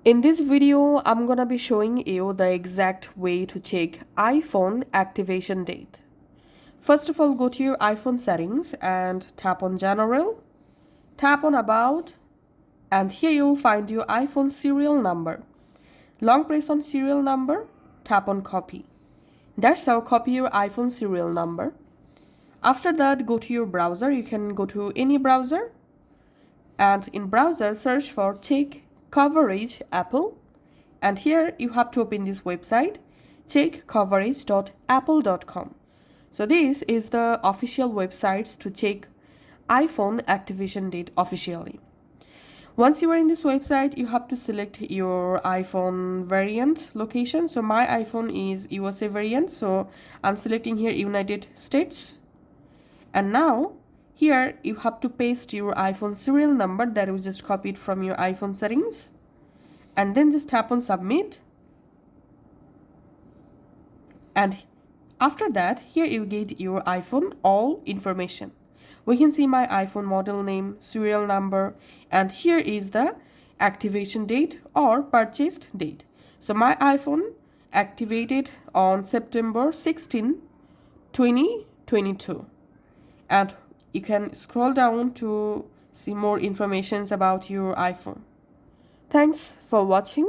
In this video, I'm gonna be showing you the exact way to check iPhone activation date. First of all, go to your iPhone settings and tap on General, tap on About, and here you'll find your iPhone serial number. Long press on serial number, tap on Copy. That's how copy your iPhone serial number. After that, go to your browser. You can go to any browser, and in browser search for check coverage Apple, and here you have to open this website checkcoverage.apple.com. So this is the official websites to check iPhone activation date officially. Once you are in this website, you have to select your iPhone variant location. So my iPhone is USA variant, so I'm selecting here United States. And now here you have to paste your iPhone serial number that you just copied from your iPhone settings, and then just tap on Submit. And after that, here you get your iPhone all information. We can see my iPhone model name, serial number, and here is the activation date or purchased date. So my iPhone activated on September 16, 2022. And you can scroll down to see more informations about your iPhone. Thanks for watching.